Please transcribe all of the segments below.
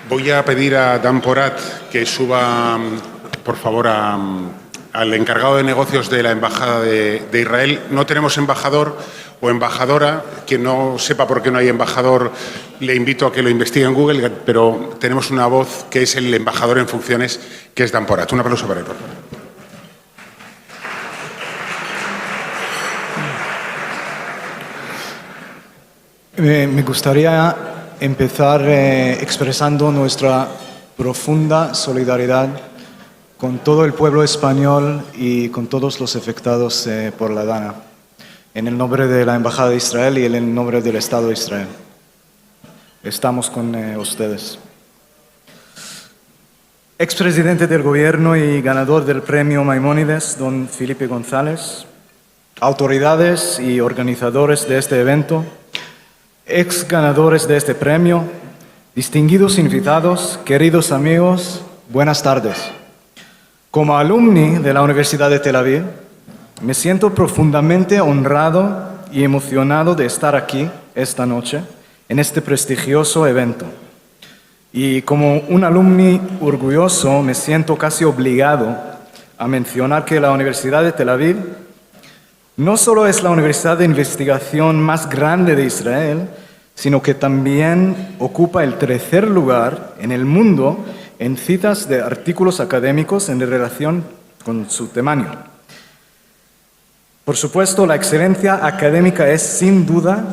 Voy a pedir a Dan Porat que suba, por favor, al encargado de negocios de la Embajada de Israel. No tenemos embajador o embajadora. Quien no sepa por qué no hay embajador, le invito a que lo investigue en Google, pero tenemos una voz que es el embajador en funciones, que es Dan Porat. Un aplauso para él, por favor. Me gustaría empezar expresando nuestra profunda solidaridad con todo el pueblo español y con todos los afectados por la DANA, en el nombre de la Embajada de Israel y en el nombre del Estado de Israel. Estamos con ustedes. Expresidente del Gobierno y ganador del Premio Maimónides, don Felipe González, autoridades y organizadores de este evento, ex ganadores de este premio, distinguidos invitados, queridos amigos, buenas tardes. Como alumni de la Universidad de Tel Aviv, me siento profundamente honrado y emocionado de estar aquí esta noche en este prestigioso evento. Y como un alumni orgulloso, me siento casi obligado a mencionar que la Universidad de Tel Aviv no solo es la universidad de investigación más grande de Israel, sino que también ocupa el tercer lugar en el mundo en citas de artículos académicos en relación con su tamaño. Por supuesto, la excelencia académica es sin duda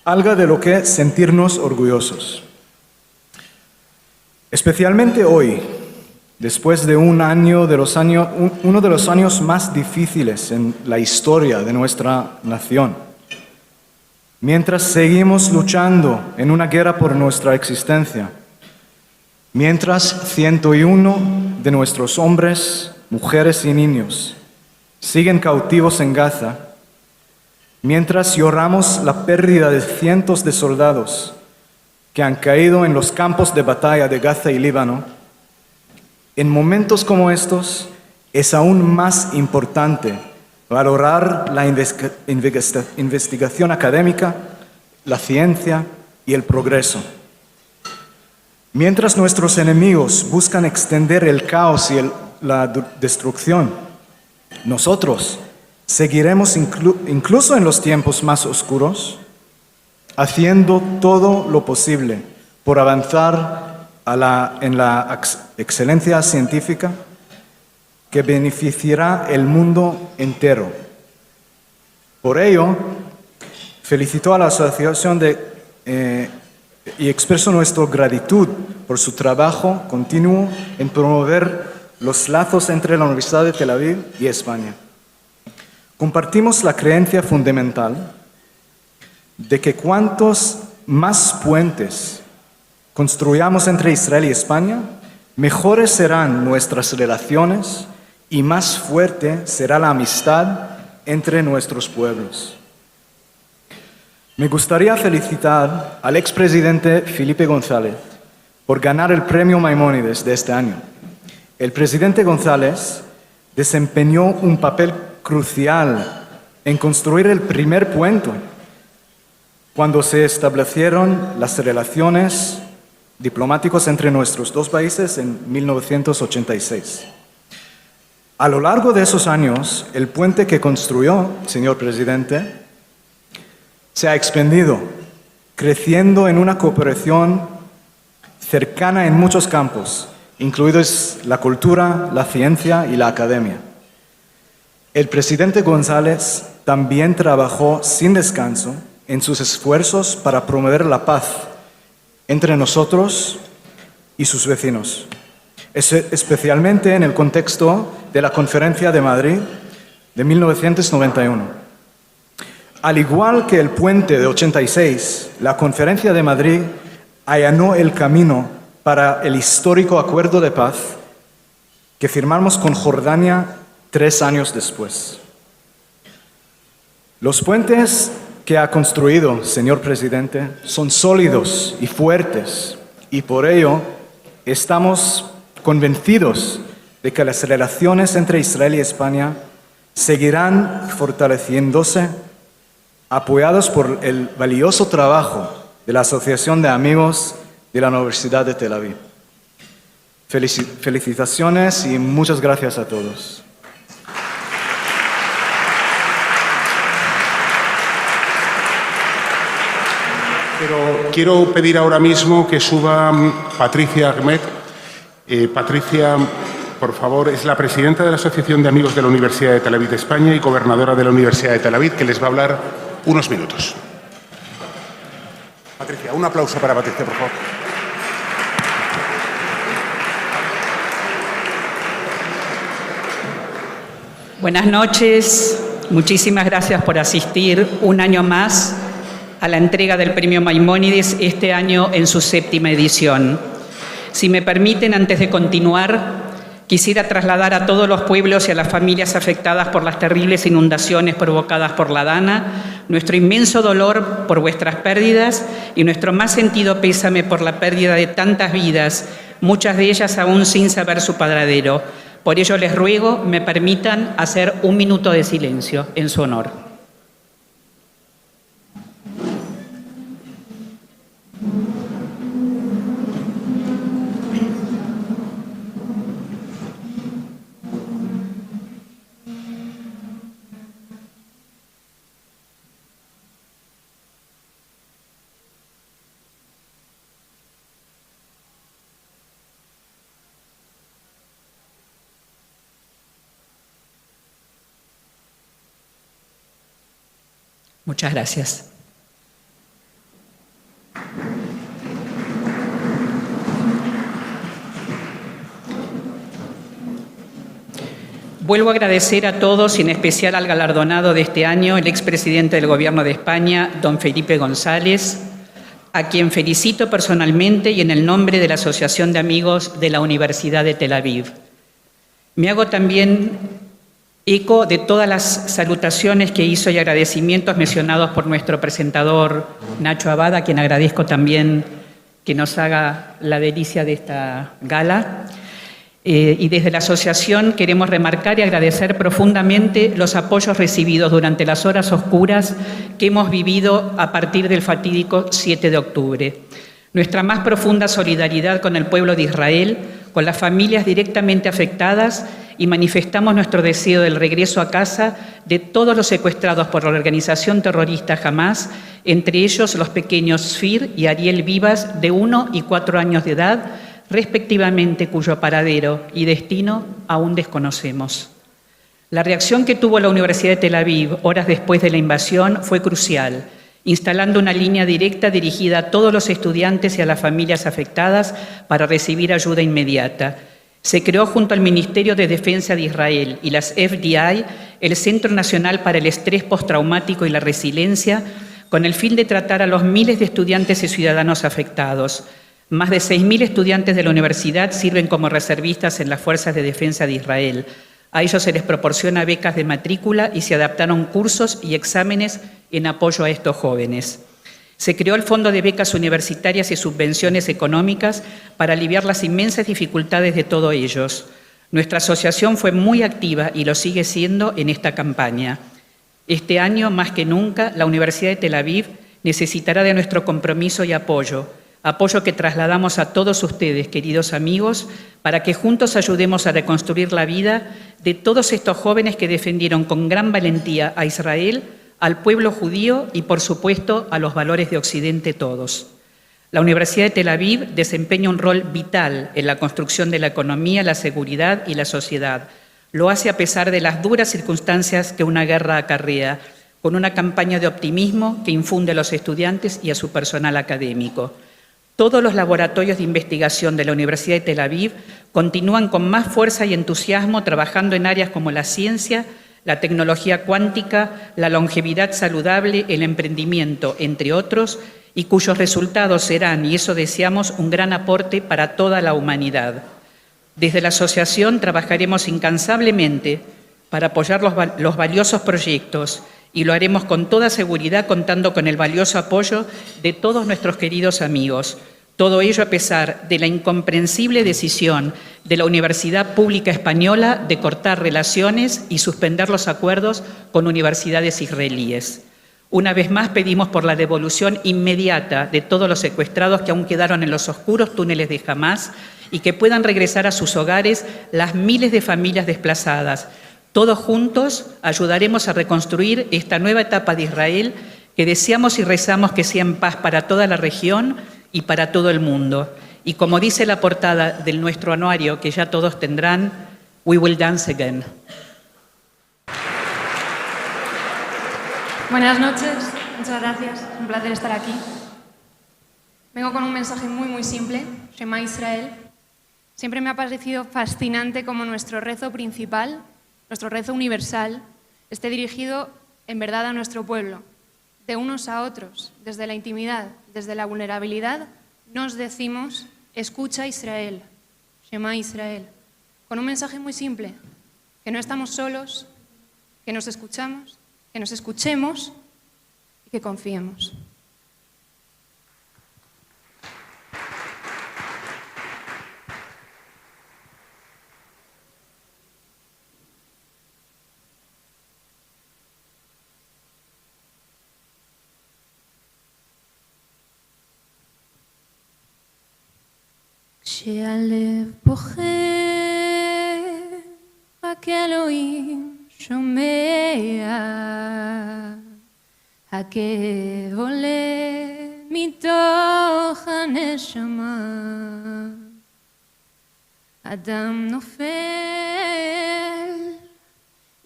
algo de lo que sentirnos orgullosos. Especialmente hoy, después de uno de los años más difíciles en la historia de nuestra nación, mientras seguimos luchando en una guerra por nuestra existencia, mientras 101 de nuestros hombres, mujeres y niños siguen cautivos en Gaza, mientras lloramos la pérdida de cientos de soldados que han caído en los campos de batalla de Gaza y Líbano, en momentos como estos es aún más importante valorar la investigación académica, la ciencia y el progreso. Mientras nuestros enemigos buscan extender el caos y la destrucción, nosotros seguiremos incluso en los tiempos más oscuros, haciendo todo lo posible por avanzar en la excelencia científica que beneficiará el mundo entero. Por ello, felicito a la asociación y expreso nuestra gratitud por su trabajo continuo en promover los lazos entre la Universidad de Tel Aviv y España. Compartimos la creencia fundamental de que cuantos más puentes construyamos entre Israel y España, mejores serán nuestras relaciones y más fuerte será la amistad entre nuestros pueblos. Me gustaría felicitar al expresidente Felipe González por ganar el Premio Maimónides de este año. El presidente González desempeñó un papel crucial en construir el primer puente cuando se establecieron las relaciones diplomáticas entre nuestros dos países en 1986. A lo largo de esos años, el puente que construyó, señor presidente, se ha expandido, creciendo en una cooperación cercana en muchos campos, incluidos la cultura, la ciencia y la academia. El presidente González también trabajó sin descanso en sus esfuerzos para promover la paz entre nosotros y sus vecinos, especialmente en el contexto de la Conferencia de Madrid de 1991. Al igual que el puente de 86, la Conferencia de Madrid allanó el camino para el histórico acuerdo de paz que firmamos con Jordania 3 años después. Los puentes que ha construido, señor presidente, son sólidos y fuertes, y por ello estamos convencidos de que las relaciones entre Israel y España seguirán fortaleciéndose, apoyados por el valioso trabajo de la Asociación de Amigos de la Universidad de Tel Aviv. Felicitaciones y muchas gracias a todos. Pero quiero pedir ahora mismo que suba Patricia Ahmed. Patricia, por favor, es la presidenta de la Asociación de Amigos de la Universidad de Tel Aviv de España y gobernadora de la Universidad de Tel Aviv, que les va a hablar unos minutos. Patricia, un aplauso para Patricia, por favor. Buenas noches, muchísimas gracias por asistir un año más a la entrega del Premio Maimónides, este año en su 7ª edición. Si me permiten, antes de continuar, quisiera trasladar a todos los pueblos y a las familias afectadas por las terribles inundaciones provocadas por la Dana nuestro inmenso dolor por vuestras pérdidas y nuestro más sentido pésame por la pérdida de tantas vidas, muchas de ellas aún sin saber su paradero. Por ello les ruego me permitan hacer un minuto de silencio en su honor. Muchas gracias. Vuelvo a agradecer a todos y en especial al galardonado de este año, el expresidente del Gobierno de España, don Felipe González, a quien felicito personalmente y en el nombre de la Asociación de Amigos de la Universidad de Tel Aviv. Me hago también eco de todas las salutaciones que hizo y agradecimientos mencionados por nuestro presentador Nacho Abad, a quien agradezco también que nos haga la delicia de esta gala. Y desde la asociación queremos remarcar y agradecer profundamente los apoyos recibidos durante las horas oscuras que hemos vivido a partir del fatídico 7 de octubre. Nuestra más profunda solidaridad con el pueblo de Israel, con las familias directamente afectadas y manifestamos nuestro deseo del regreso a casa de todos los secuestrados por la organización terrorista Hamás, entre ellos los pequeños Sfir y Ariel Vivas, de 1 y 4 años de edad, respectivamente, cuyo paradero y destino aún desconocemos. La reacción que tuvo la Universidad de Tel Aviv horas después de la invasión fue crucial, instalando una línea directa dirigida a todos los estudiantes y a las familias afectadas para recibir ayuda inmediata. Se creó junto al Ministerio de Defensa de Israel y las FDI el Centro Nacional para el Estrés Postraumático y la Resiliencia, con el fin de tratar a los miles de estudiantes y ciudadanos afectados. Más de 6.000 estudiantes de la universidad sirven como reservistas en las Fuerzas de Defensa de Israel. A ellos se les proporciona becas de matrícula y se adaptaron cursos y exámenes en apoyo a estos jóvenes. Se creó el Fondo de Becas Universitarias y Subvenciones Económicas para aliviar las inmensas dificultades de todos ellos. Nuestra asociación fue muy activa y lo sigue siendo en esta campaña. Este año, más que nunca, la Universidad de Tel Aviv necesitará de nuestro compromiso y apoyo que trasladamos a todos ustedes, queridos amigos, para que juntos ayudemos a reconstruir la vida de todos estos jóvenes que defendieron con gran valentía a Israel, al pueblo judío y, por supuesto, a los valores de Occidente todos. La Universidad de Tel Aviv desempeña un rol vital en la construcción de la economía, la seguridad y la sociedad. Lo hace a pesar de las duras circunstancias que una guerra acarrea, con una campaña de optimismo que infunde a los estudiantes y a su personal académico. Todos los laboratorios de investigación de la Universidad de Tel Aviv continúan con más fuerza y entusiasmo trabajando en áreas como la ciencia, la tecnología cuántica, la longevidad saludable, el emprendimiento, entre otros, y cuyos resultados serán, y eso deseamos, un gran aporte para toda la humanidad. Desde la asociación trabajaremos incansablemente para apoyar los valiosos proyectos y lo haremos con toda seguridad contando con el valioso apoyo de todos nuestros queridos amigos. Todo ello a pesar de la incomprensible decisión de la Universidad Pública Española de cortar relaciones y suspender los acuerdos con universidades israelíes. Una vez más pedimos por la devolución inmediata de todos los secuestrados que aún quedaron en los oscuros túneles de Hamás y que puedan regresar a sus hogares las miles de familias desplazadas. Todos juntos ayudaremos a reconstruir esta nueva etapa de Israel que deseamos y rezamos que sea en paz para toda la región y para todo el mundo. Y como dice la portada de nuestro anuario, que ya todos tendrán, "We will dance again". Buenas noches, muchas gracias, un placer estar aquí. Vengo con un mensaje muy simple, Shema Israel. Siempre me ha parecido fascinante cómo nuestro rezo principal, nuestro rezo universal, esté dirigido en verdad a nuestro pueblo. De unos a otros, desde la intimidad, desde la vulnerabilidad, nos decimos, escucha Israel, Shema Israel, con un mensaje muy simple, que no estamos solos, que nos escuchamos, que nos escuchemos y que confiemos. כשהלב בוכה, רק אלוהים שומע, הכאב עולה מתוך הנשמה, אדם נופל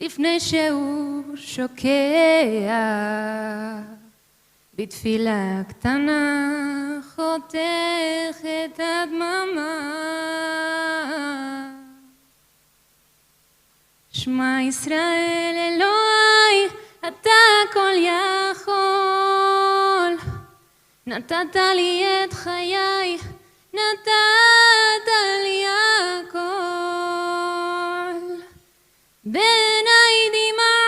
לפני שהוא שוקע, בתפילה קטנה חותך את הדממה. שמע ישראל אלוהי, אתה כל יכול, נתת לי את חיי, נתת לי הכל. בעיניי דמעה,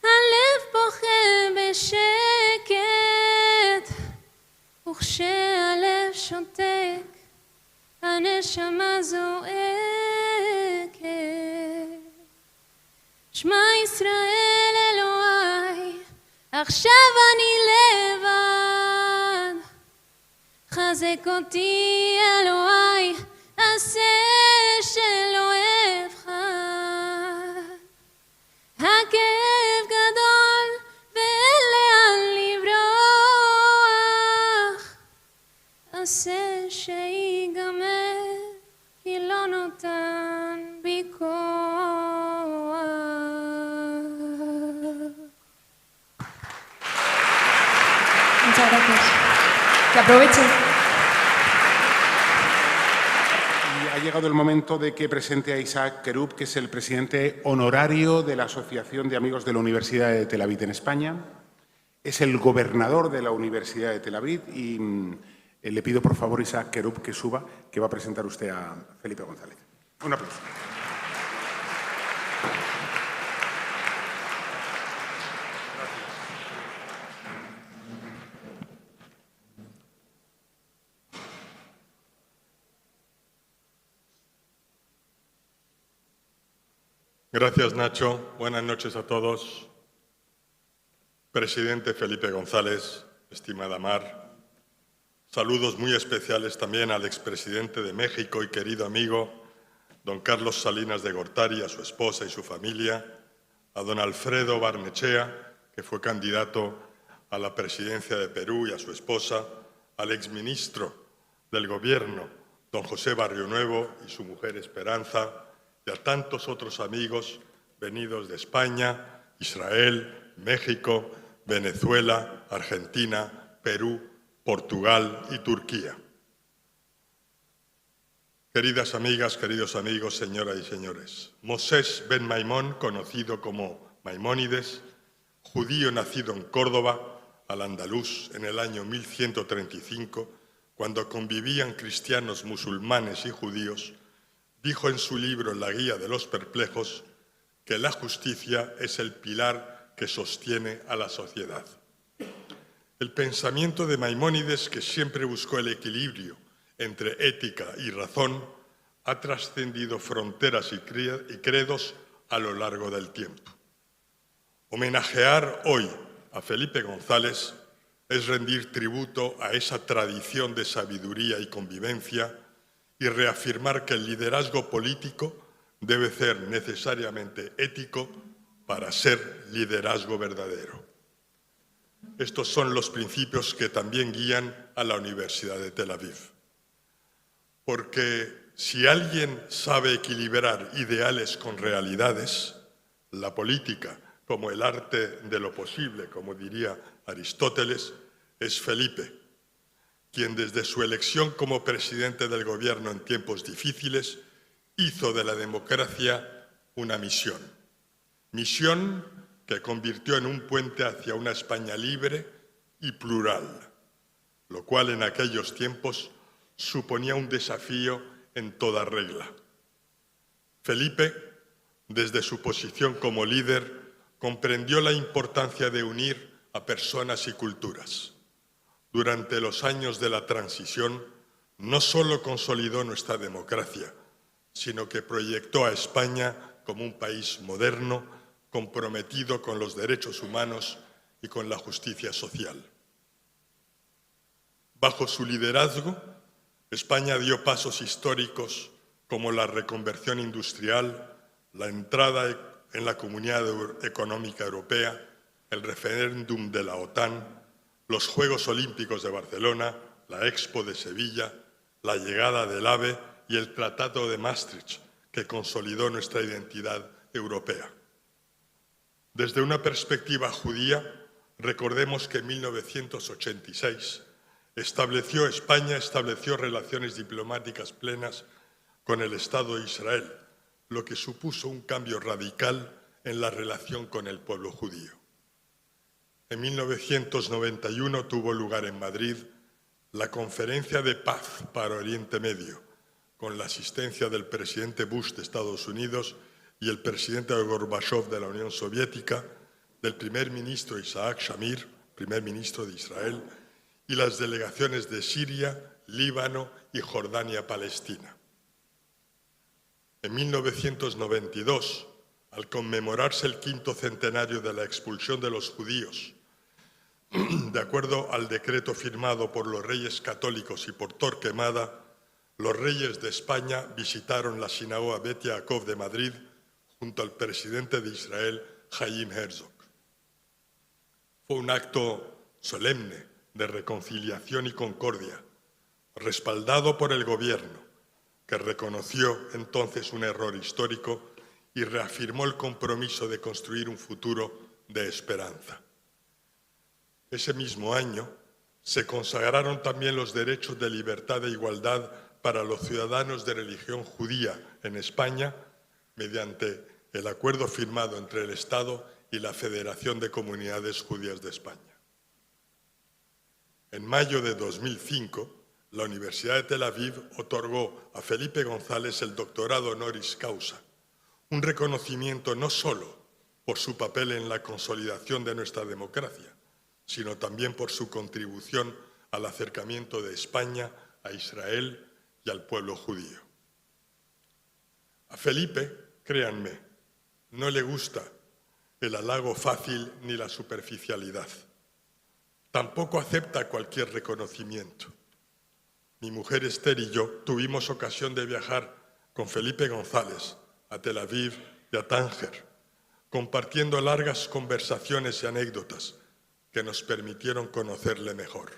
הלב בוכה בשקט, וכשהלב שותק, הנשמה זועקת. שמע ישראל אלוהי, עכשיו אני לבד, חזק אותי אלוהי, עשה שלא אבחר. הכאב גדול ואין לאן לברוח, עשה שיגמר, כי לא נותן בי כוח. Muchas gracias. Que aprovechen. Y ha llegado el momento de que presente a Isaac Kerub, que es el presidente honorario de la Asociación de Amigos de la Universidad de Tel Aviv en España. Es el gobernador de la Universidad de Tel Aviv y le pido, por favor, Isaac Kerub, que suba, que va a presentar usted a Felipe González. Un aplauso. Gracias, Nacho. Buenas noches a todos. Presidente Felipe González, estimada Mar. Saludos muy especiales también al expresidente de México y querido amigo, don Carlos Salinas de Gortari, a su esposa y su familia, a don Alfredo Barnechea, que fue candidato a la presidencia de Perú, y a su esposa, al exministro del Gobierno, don José Barrionuevo, y su mujer Esperanza, y a tantos otros amigos venidos de España, Israel, México, Venezuela, Argentina, Perú, Portugal y Turquía. Queridas amigas, queridos amigos, señoras y señores, Mosés ben Maimón, conocido como Maimónides, judío nacido en Córdoba, al andaluz, en el año 1135, cuando convivían cristianos, musulmanes y judíos, dijo en su libro La Guía de los Perplejos que la justicia es el pilar que sostiene a la sociedad. El pensamiento de Maimónides, que siempre buscó el equilibrio entre ética y razón, ha trascendido fronteras y credos a lo largo del tiempo. Homenajear hoy a Felipe González es rendir tributo a esa tradición de sabiduría y convivencia y reafirmar que el liderazgo político debe ser necesariamente ético para ser liderazgo verdadero. Estos son los principios que también guían a la Universidad de Tel Aviv. Porque si alguien sabe equilibrar ideales con realidades, la política, como el arte de lo posible, como diría Aristóteles, es Felipe, quien desde su elección como presidente del gobierno en tiempos difíciles hizo de la democracia una misión. Misión que convirtió en un puente hacia una España libre y plural, lo cual en aquellos tiempos suponía un desafío en toda regla. Felipe, desde su posición como líder, comprendió la importancia de unir a personas y culturas. Durante los años de la transición, no solo consolidó nuestra democracia, sino que proyectó a España como un país moderno, comprometido con los derechos humanos y con la justicia social. Bajo su liderazgo, España dio pasos históricos como la reconversión industrial, la entrada en la Comunidad Económica Europea, el referéndum de la OTAN, los Juegos Olímpicos de Barcelona, la Expo de Sevilla, la llegada del AVE y el Tratado de Maastricht, que consolidó nuestra identidad europea. Desde una perspectiva judía, recordemos que en 1986 España estableció relaciones diplomáticas plenas con el Estado de Israel, lo que supuso un cambio radical en la relación con el pueblo judío. En 1991 tuvo lugar en Madrid la Conferencia de Paz para Oriente Medio, con la asistencia del presidente Bush de Estados Unidos y el presidente Gorbachev de la Unión Soviética, del primer ministro Isaac Shamir, primer ministro de Israel, y las delegaciones de Siria, Líbano y Jordania-Palestina. En 1992, al conmemorarse el 5º centenario de la expulsión de los judíos, de acuerdo al decreto firmado por los reyes católicos y por Torquemada, los reyes de España visitaron la sinagoga Bet Yaakov de Madrid junto al presidente de Israel, Chaim Herzog. Fue un acto solemne de reconciliación y concordia, respaldado por el gobierno, que reconoció entonces un error histórico y reafirmó el compromiso de construir un futuro de esperanza. Ese mismo año se consagraron también los derechos de libertad e igualdad para los ciudadanos de religión judía en España mediante el acuerdo firmado entre el Estado y la Federación de Comunidades Judías de España. En mayo de 2005, la Universidad de Tel Aviv otorgó a Felipe González el doctorado honoris causa, un reconocimiento no solo por su papel en la consolidación de nuestra democracia, sino también por su contribución al acercamiento de España a Israel y al pueblo judío. A Felipe, créanme, no le gusta el halago fácil ni la superficialidad. Tampoco acepta cualquier reconocimiento. Mi mujer Esther y yo tuvimos ocasión de viajar con Felipe González a Tel Aviv y a Tánger, compartiendo largas conversaciones y anécdotas que nos permitieron conocerle mejor.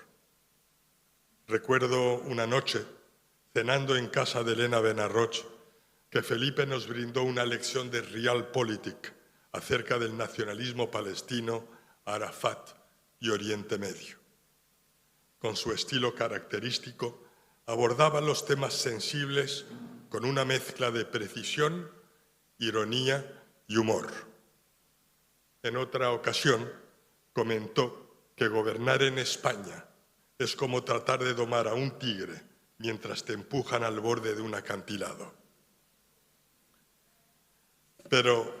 Recuerdo una noche, cenando en casa de Elena Benarroch, que Felipe nos brindó una lección de Realpolitik acerca del nacionalismo palestino, Arafat y Oriente Medio. Con su estilo característico, abordaba los temas sensibles con una mezcla de precisión, ironía y humor. En otra ocasión, comentó que gobernar en España es como tratar de domar a un tigre mientras te empujan al borde de un acantilado. Pero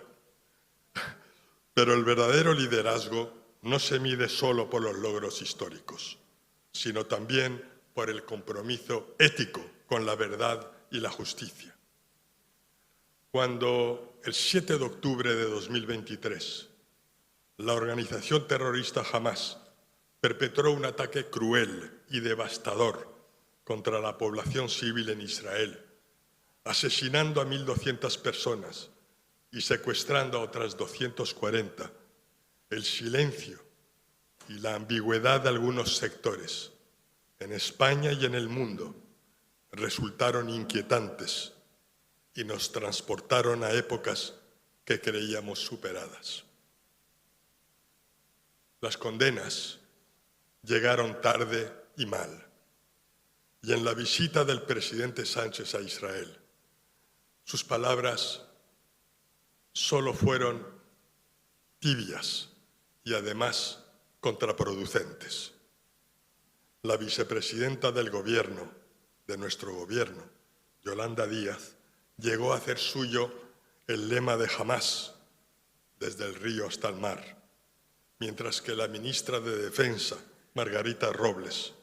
el verdadero liderazgo no se mide solo por los logros históricos, sino también por el compromiso ético con la verdad y la justicia. Cuando el 7 de octubre de 2023 la organización terrorista Hamás perpetró un ataque cruel y devastador contra la población civil en Israel, asesinando a 1.200 personas y secuestrando a otras 240, el silencio y la ambigüedad de algunos sectores en España y en el mundo resultaron inquietantes y nos transportaron a épocas que creíamos superadas. Las condenas llegaron tarde y mal, y en la visita del presidente Sánchez a Israel, sus palabras solo fueron tibias y además contraproducentes. La vicepresidenta del gobierno, de nuestro gobierno, Yolanda Díaz, llegó a hacer suyo el lema de Hamás, desde el río hasta el mar, mientras que la ministra de Defensa, Margarita Robles,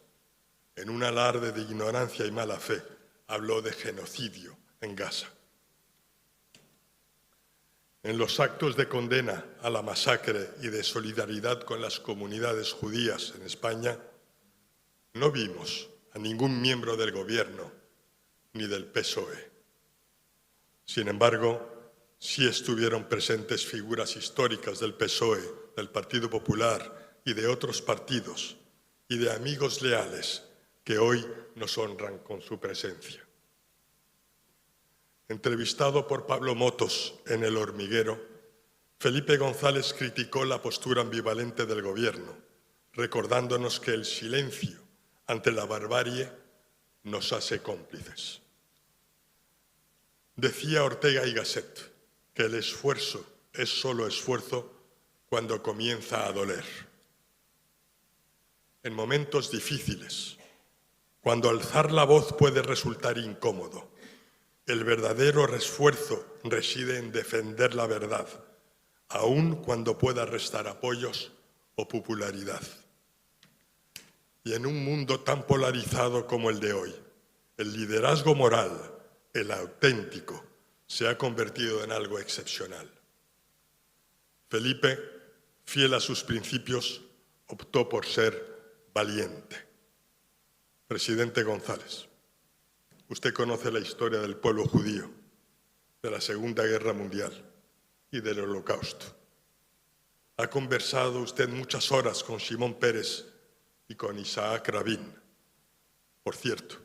en un alarde de ignorancia y mala fe, habló de genocidio en Gaza. En los actos de condena a la masacre y de solidaridad con las comunidades judías en España, no vimos a ningún miembro del Gobierno ni del PSOE. Sin embargo, sí estuvieron presentes figuras históricas del PSOE, del Partido Popular y de otros partidos, y de amigos leales que hoy nos honran con su presencia. Entrevistado por Pablo Motos en El Hormiguero, Felipe González criticó la postura ambivalente del Gobierno, recordándonos que el silencio ante la barbarie nos hace cómplices. Decía Ortega y Gasset que el esfuerzo es solo esfuerzo cuando comienza a doler. En momentos difíciles, cuando alzar la voz puede resultar incómodo, el verdadero esfuerzo reside en defender la verdad, aun cuando pueda restar apoyos o popularidad. Y en un mundo tan polarizado como el de hoy, el liderazgo moral, el auténtico, se ha convertido en algo excepcional. Felipe, fiel a sus principios, optó por ser valiente. Presidente González, usted conoce la historia del pueblo judío, de la Segunda Guerra Mundial y del Holocausto. Ha conversado usted muchas horas con Shimon Peres y con Isaac Rabin, por cierto,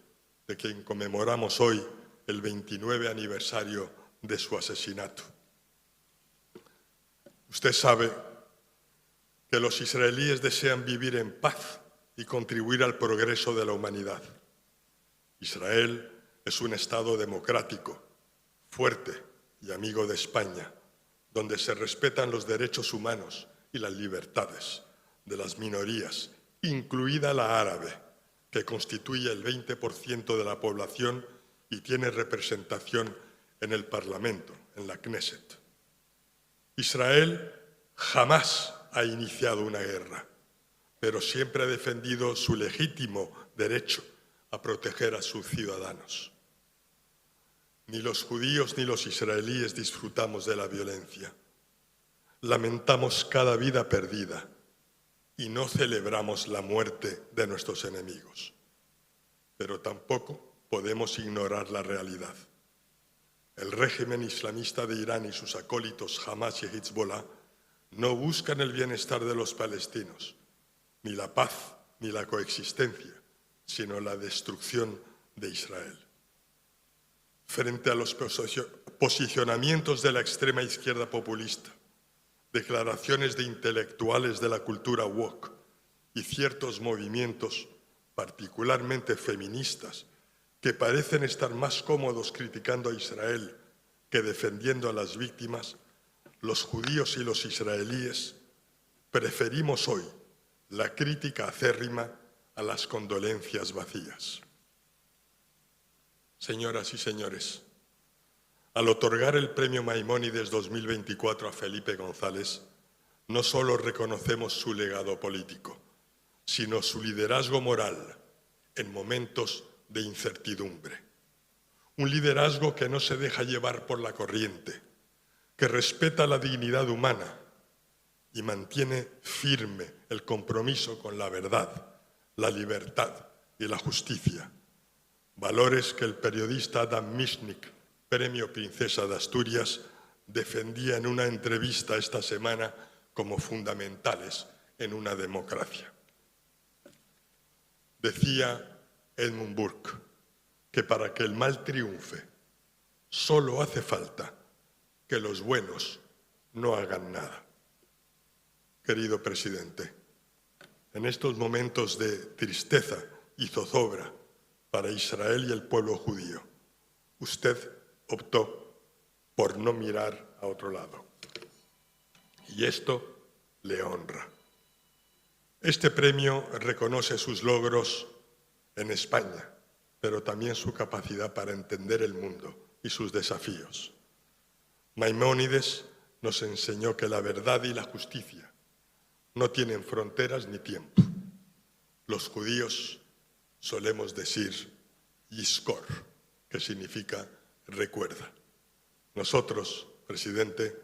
de quien conmemoramos hoy el 29 aniversario de su asesinato. Usted sabe que los israelíes desean vivir en paz y contribuir al progreso de la humanidad. Israel es un Estado democrático, fuerte y amigo de España, donde se respetan los derechos humanos y las libertades de las minorías, incluida la árabe, que constituye el 20% de la población y tiene representación en el Parlamento, en la Knesset. Israel jamás ha iniciado una guerra, pero siempre ha defendido su legítimo derecho a proteger a sus ciudadanos. Ni los judíos ni los israelíes disfrutamos de la violencia. Lamentamos cada vida perdida y no celebramos la muerte de nuestros enemigos. Pero tampoco podemos ignorar la realidad. El régimen islamista de Irán y sus acólitos Hamás y Hezbollah no buscan el bienestar de los palestinos, ni la paz ni la coexistencia, sino la destrucción de Israel. Frente a los posicionamientos de la extrema izquierda populista, declaraciones de intelectuales de la cultura woke y ciertos movimientos, particularmente feministas, que parecen estar más cómodos criticando a Israel que defendiendo a las víctimas, los judíos y los israelíes preferimos hoy la crítica acérrima a las condolencias vacías. Señoras y señores, al otorgar el Premio Maimónides 2024 a Felipe González, no solo reconocemos su legado político, sino su liderazgo moral en momentos de incertidumbre. Un liderazgo que no se deja llevar por la corriente, que respeta la dignidad humana y mantiene firme el compromiso con la verdad, la libertad y la justicia, valores que el periodista Adam Michnik, Premio Princesa de Asturias, defendía en una entrevista esta semana como fundamentales en una democracia. Decía Edmund Burke que para que el mal triunfe solo hace falta que los buenos no hagan nada. Querido presidente, en estos momentos de tristeza y zozobra para Israel y el pueblo judío, usted optó por no mirar a otro lado. Y esto le honra. Este premio reconoce sus logros en España, pero también su capacidad para entender el mundo y sus desafíos. Maimónides nos enseñó que la verdad y la justicia no tienen fronteras ni tiempo. Los judíos solemos decir Yizkor, que significa recuerda. Nosotros, presidente,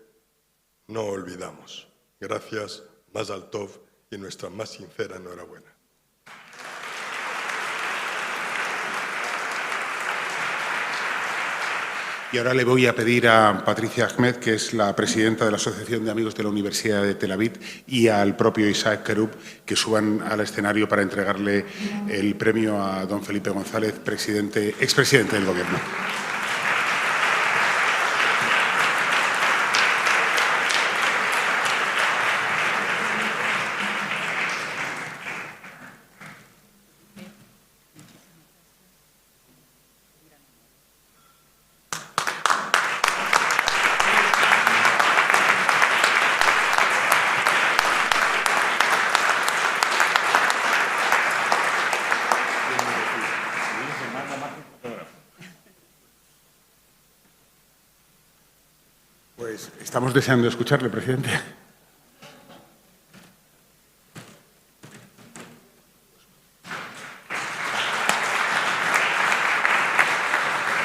no olvidamos. Gracias, Mazal Tov, y nuestra más sincera enhorabuena. Y ahora le voy a pedir a Patricia Ahmed, que es la presidenta de la Asociación de Amigos de la Universidad de Tel Aviv, y al propio Isaac Kerub, que suban al escenario para entregarle el premio a don Felipe González, expresidente del Gobierno. Pues estamos deseando escucharle, presidente.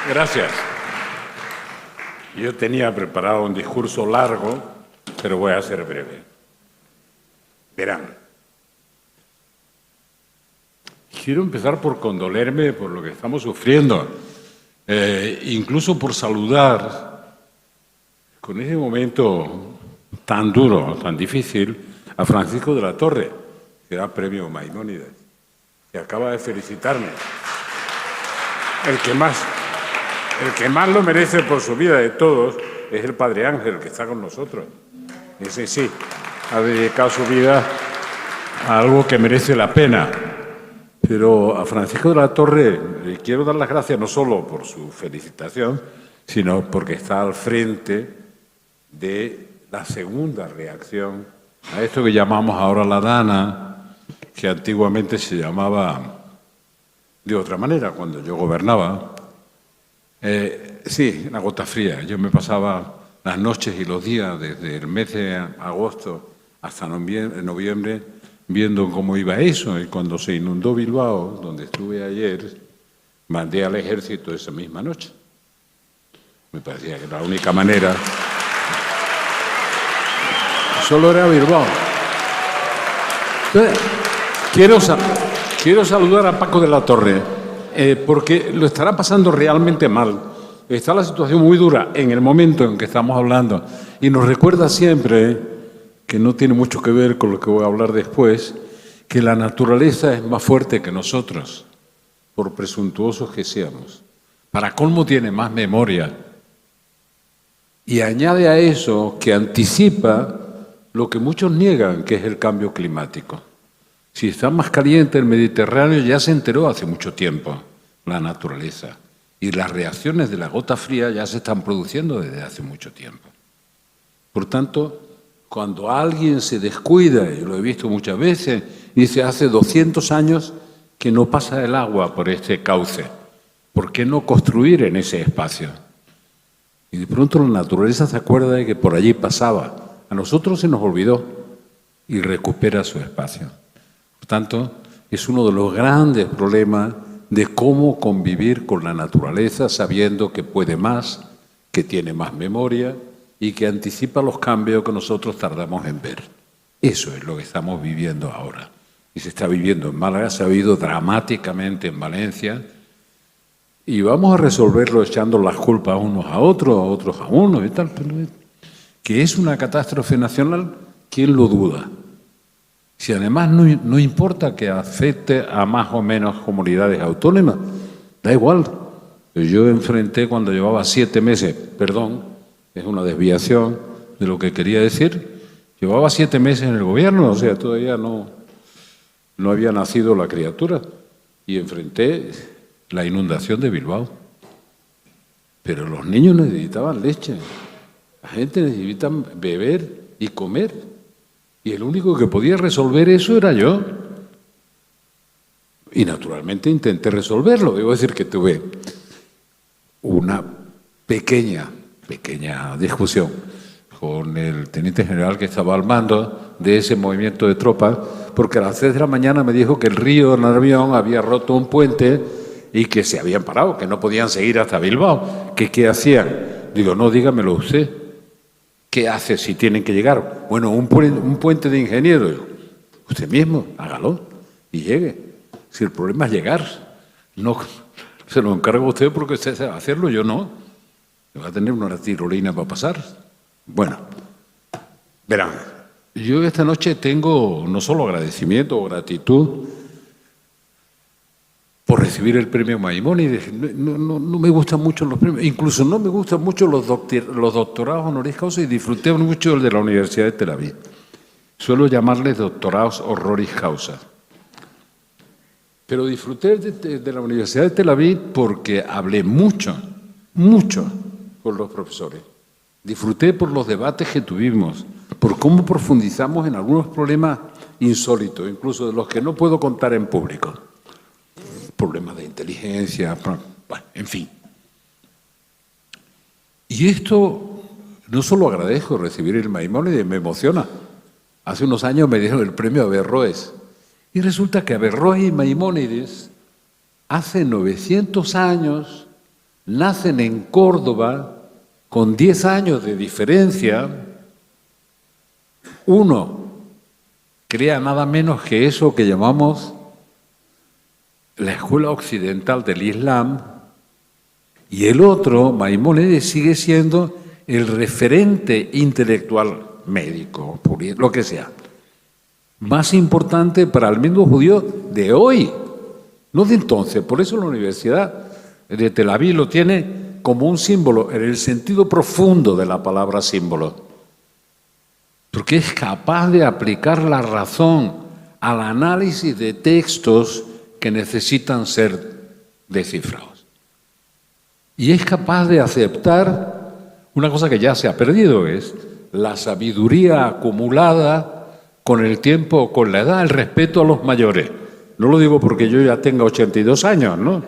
Gracias. Yo tenía preparado un discurso largo, pero voy a ser breve. Verán, quiero empezar por condolerme por lo que estamos sufriendo, incluso por saludar con ese momento tan duro, tan difícil, a Francisco de la Torre, que da premio Maimónides, que acaba de felicitarme. El que más lo merece por su vida de todos es el Padre Ángel, que está con nosotros. Ese sí, ha dedicado su vida a algo que merece la pena. Pero a Francisco de la Torre le quiero dar las gracias no solo por su felicitación, sino porque está al frente de la segunda reacción a esto que llamamos ahora la Dana, que antiguamente se llamaba de otra manera cuando yo gobernaba. Sí, la gota fría. Yo me pasaba las noches y los días desde el mes de agosto hasta noviembre viendo cómo iba eso, y cuando se inundó Bilbao, donde estuve ayer, mandé al ejército esa misma noche. Me parecía que era la única manera. Solo era Bilbao. Entonces, quiero saludar a Paco de la Torre, porque lo estará pasando realmente mal. Está la situación muy dura en el momento en que estamos hablando, y nos recuerda siempre, que no tiene mucho que ver con lo que voy a hablar después, que la naturaleza es más fuerte que nosotros, por presuntuosos que seamos. Para colmo tiene más memoria. Y añade a eso que anticipa lo que muchos niegan, que es el cambio climático. Si está más caliente el Mediterráneo, ya se enteró hace mucho tiempo la naturaleza. Y las reacciones de la gota fría ya se están produciendo desde hace mucho tiempo. Por tanto, cuando alguien se descuida, y lo he visto muchas veces, dice hace 200 años que no pasa el agua por este cauce. ¿Por qué no construir en ese espacio? Y de pronto la naturaleza se acuerda de que por allí pasaba. A nosotros se nos olvidó y recupera su espacio. Por tanto, es uno de los grandes problemas de cómo convivir con la naturaleza sabiendo que puede más, que tiene más memoria y que anticipa los cambios que nosotros tardamos en ver. Eso es lo que estamos viviendo ahora. Y se está viviendo en Málaga, se ha vivido dramáticamente en Valencia. Y vamos a resolverlo echando las culpas unos a otros a unos y tal. Pero que es una catástrofe nacional, ¿quién lo duda? Si además no importa que afecte a más o menos comunidades autónomas, da igual. Yo enfrenté cuando llevaba 7 meses, perdón, es una desviación de lo que quería decir, llevaba 7 meses en el gobierno, o sea, todavía no había nacido la criatura, y enfrenté la inundación de Bilbao. Pero los niños necesitaban leche, la gente necesita beber y comer. Y el único que podía resolver eso era yo. Y naturalmente intenté resolverlo. Debo decir que tuve una pequeña discusión con el teniente general que estaba al mando de ese movimiento de tropas, porque a las 6 de la mañana me dijo que el río Nervión había roto un puente y que se habían parado, que no podían seguir hasta Bilbao. ¿Que qué hacían? Digo, no, dígamelo usted. ¿Qué hace si tienen que llegar? Bueno, un puente de ingenieros. Usted mismo, hágalo y llegue. Si el problema es llegar, no se lo encargo a usted porque usted sabe hacerlo, yo no. Va a tener una tirolina para pasar. Bueno, verán, yo esta noche tengo no solo agradecimiento o gratitud por recibir el premio Maimónides. No me gustan mucho los premios, incluso no me gustan mucho los doctorados honoris causa, y disfruté mucho el de la Universidad de Tel Aviv. Suelo llamarles doctorados honoris causa. Pero disfruté de la Universidad de Tel Aviv porque hablé mucho con los profesores. Disfruté por los debates que tuvimos, por cómo profundizamos en algunos problemas insólitos, incluso de los que no puedo contar en público. Problemas de inteligencia, bueno, en fin. Y esto no solo agradezco recibir el Maimónides, me emociona. Hace unos años me dieron el premio Averroes. Y resulta que Averroes y Maimónides, hace 900 años, nacen en Córdoba con 10 años de diferencia. Uno crea nada menos que eso que llamamos la escuela occidental del Islam, y el otro, Maimónides, sigue siendo el referente intelectual, médico, lo que sea, más importante para el mundo judío de hoy, no de entonces. Por eso la Universidad de Tel Aviv lo tiene como un símbolo, en el sentido profundo de la palabra símbolo, porque es capaz de aplicar la razón al análisis de textos que necesitan ser descifrados. Y es capaz de aceptar una cosa que ya se ha perdido, es la sabiduría acumulada con el tiempo, con la edad, el respeto a los mayores. No lo digo porque yo ya tenga 82 años, ¿no?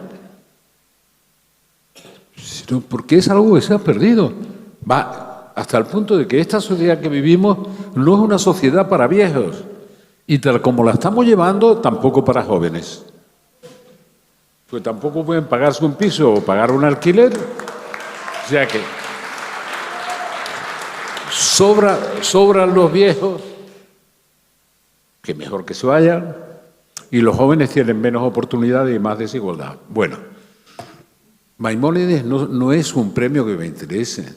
Sino porque es algo que se ha perdido. Va hasta el punto de que esta sociedad que vivimos no es una sociedad para viejos. Y tal como la estamos llevando, tampoco para jóvenes. Pues tampoco pueden pagarse un piso o pagar un alquiler. O sea que sobran los viejos, que mejor que se vayan, y los jóvenes tienen menos oportunidades y más desigualdad. Bueno, Maimónides no es un premio que me interese.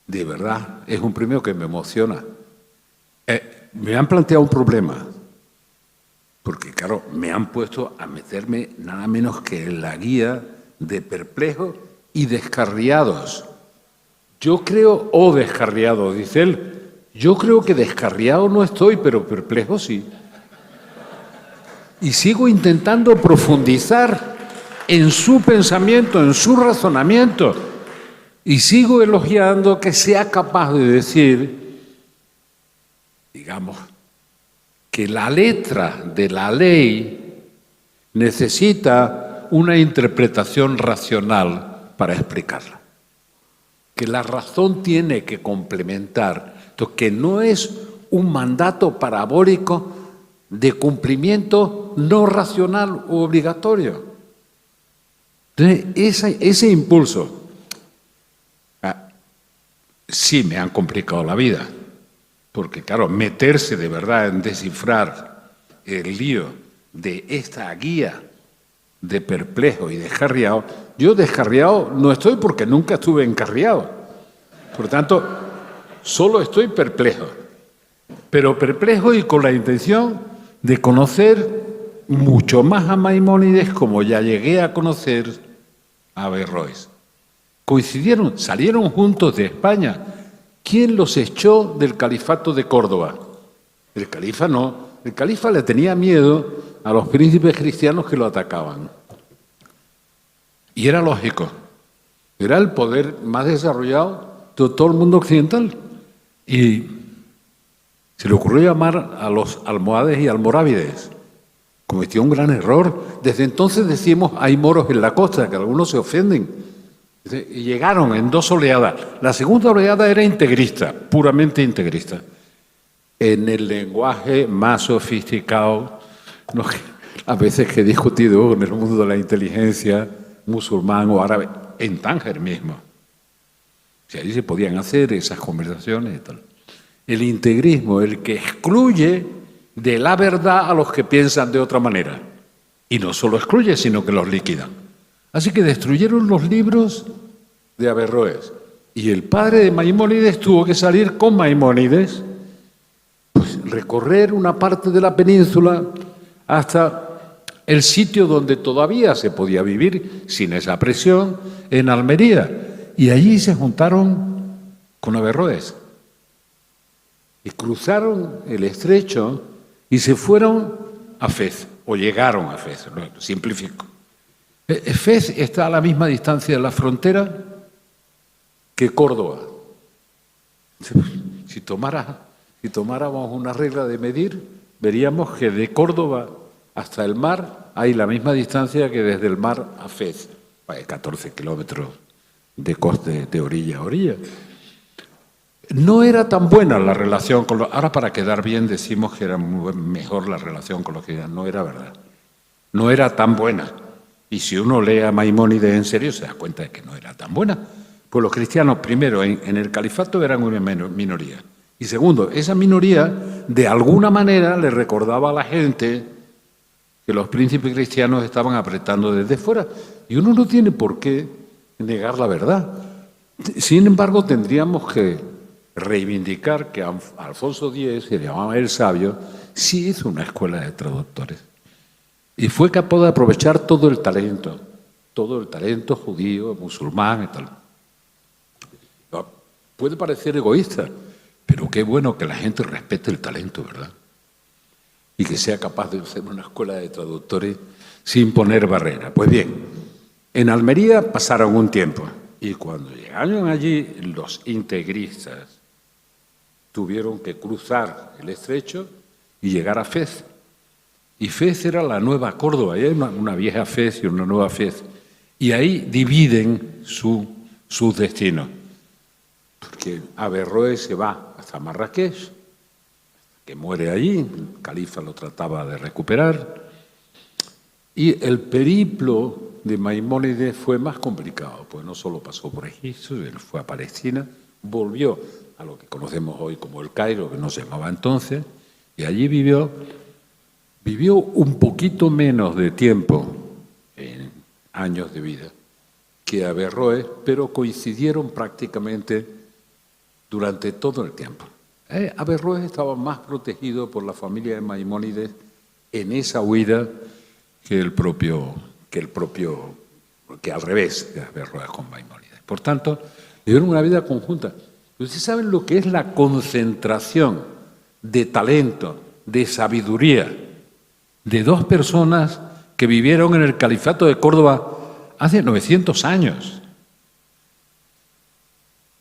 De verdad, es un premio que me emociona. Me han planteado un problema. Porque, claro, me han puesto a meterme nada menos que en la guía de perplejos y descarriados. Yo creo, descarriados, dice él. Yo creo que descarriado no estoy, pero perplejo sí. Y sigo intentando profundizar en su pensamiento, en su razonamiento. Y sigo elogiando que sea capaz de decir, digamos, que la letra de la ley necesita una interpretación racional para explicarla. Que la razón tiene que complementar, que no es un mandato parabólico de cumplimiento no racional u obligatorio. Entonces, ese impulso, sí me han complicado la vida, porque claro, meterse de verdad en descifrar el lío de esta guía de perplejo y descarriado. Yo descarriado no estoy porque nunca estuve encarriado. Por tanto, solo estoy perplejo. Pero perplejo y con la intención de conocer mucho más a Maimónides como ya llegué a conocer a Averroes. Coincidieron, salieron juntos de España. ¿Quién los echó del califato de Córdoba? El califa no. El califa le tenía miedo a los príncipes cristianos que lo atacaban. Y era lógico. Era el poder más desarrollado de todo el mundo occidental. Y se le ocurrió llamar a los almohades y almorávides. Cometió un gran error. Desde entonces decimos hay moros en la costa, que algunos se ofenden. Y llegaron en 2 oleadas. La segunda oleada era integrista, puramente integrista. En el lenguaje más sofisticado, a veces que he discutido en el mundo de la inteligencia musulmán o árabe, en Tánger mismo. Si ahí se podían hacer esas conversaciones y tal. El integrismo, el que excluye de la verdad a los que piensan de otra manera. Y no solo excluye, sino que los liquidan. Así que destruyeron los libros de Averroes. Y el padre de Maimónides tuvo que salir con Maimónides, pues recorrer una parte de la península hasta el sitio donde todavía se podía vivir sin esa presión, en Almería. Y allí se juntaron con Averroes. Y cruzaron el estrecho y se fueron a Fez, o llegaron a Fez, lo simplifico. Fez está a la misma distancia de la frontera que Córdoba. Si tomáramos una regla de medir, veríamos que de Córdoba hasta el mar hay la misma distancia que desde el mar a Fez. Hay 14 kilómetros de coste de orilla a orilla. No era tan buena la relación con los... Ahora, para quedar bien, decimos que era mejor la relación con los que no era verdad. No era tan buena. Y si uno lee a Maimónides en serio, se da cuenta de que no era tan buena. Pues los cristianos, primero, en el califato eran una minoría. Y segundo, esa minoría, de alguna manera, le recordaba a la gente que los príncipes cristianos estaban apretando desde fuera. Y uno no tiene por qué negar la verdad. Sin embargo, tendríamos que reivindicar que Alfonso X, se llamaba el Sabio, sí hizo una escuela de traductores. Y fue capaz de aprovechar todo el talento judío, musulmán y tal. Puede parecer egoísta, pero qué bueno que la gente respete el talento, ¿verdad? Y que sea capaz de hacer una escuela de traductores sin poner barreras. Pues bien, en Almería pasaron un tiempo y cuando llegaron allí los integristas tuvieron que cruzar el estrecho y llegar a Fez. Y Fez era la nueva Córdoba, hay una vieja Fez y una nueva Fez. Y ahí dividen su destino. Porque Averroes se va hasta Marrakech, que muere allí, el califa lo trataba de recuperar. Y el periplo de Maimónides fue más complicado, pues no solo pasó por Egipto, él fue a Palestina, volvió a lo que conocemos hoy como el Cairo, que no se llamaba entonces, y allí vivió un poquito menos de tiempo en años de vida que Averroes, pero coincidieron prácticamente durante todo el tiempo. Averroes estaba más protegido por la familia de Maimónides en esa huida que al revés de Averroes con Maimónides. Por tanto, vivieron una vida conjunta. ¿Ustedes saben lo que es la concentración de talento, de sabiduría de 2 personas que vivieron en el califato de Córdoba hace 900 años?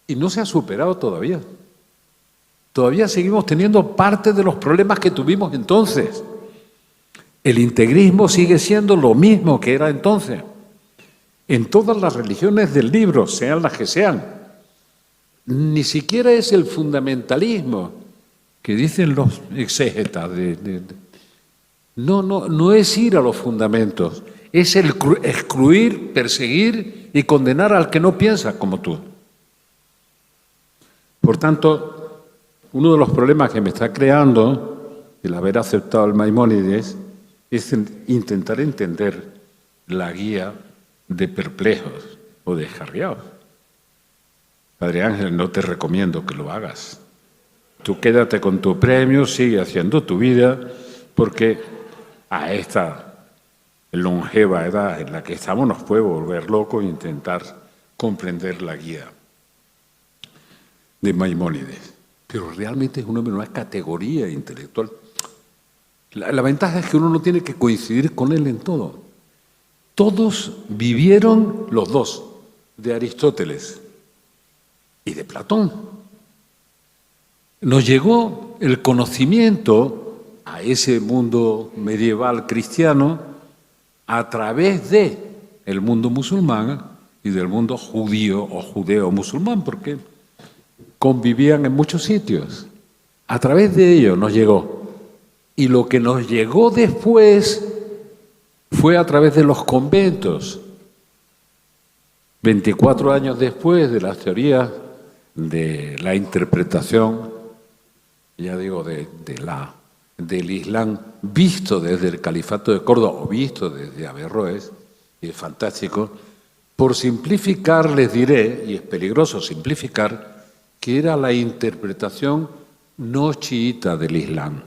Y no se ha superado todavía. Todavía seguimos teniendo parte de los problemas que tuvimos entonces. El integrismo sigue siendo lo mismo que era entonces. En todas las religiones del libro, sean las que sean. Ni siquiera es el fundamentalismo que dicen los exégetas. No es ir a los fundamentos, es el excluir, perseguir y condenar al que no piensa como tú. Por tanto, uno de los problemas que me está creando el haber aceptado el Maimónides es intentar entender la guía de perplejos o de descarriados. Padre Ángel, no te recomiendo que lo hagas. Tú quédate con tu premio, sigue haciendo tu vida, porque a esta longeva edad en la que estamos nos puede volver locos e intentar comprender la guía de Maimónides. Pero realmente es un hombre de una categoría intelectual. La ventaja es que uno no tiene que coincidir con él en todo. Todos vivieron, los dos, de Aristóteles y de Platón. Nos llegó el conocimiento a ese mundo medieval cristiano a través de el mundo musulmán y del mundo judío o judeo-musulmán, porque convivían en muchos sitios. A través de ello nos llegó. Y lo que nos llegó después fue a través de los conventos. 24 años después de las teorías de la interpretación, ya digo, del Islam visto desde el Califato de Córdoba o visto desde Averroes, y es fantástico. Por simplificar les diré, y es peligroso simplificar, que era la interpretación no chiita del Islam,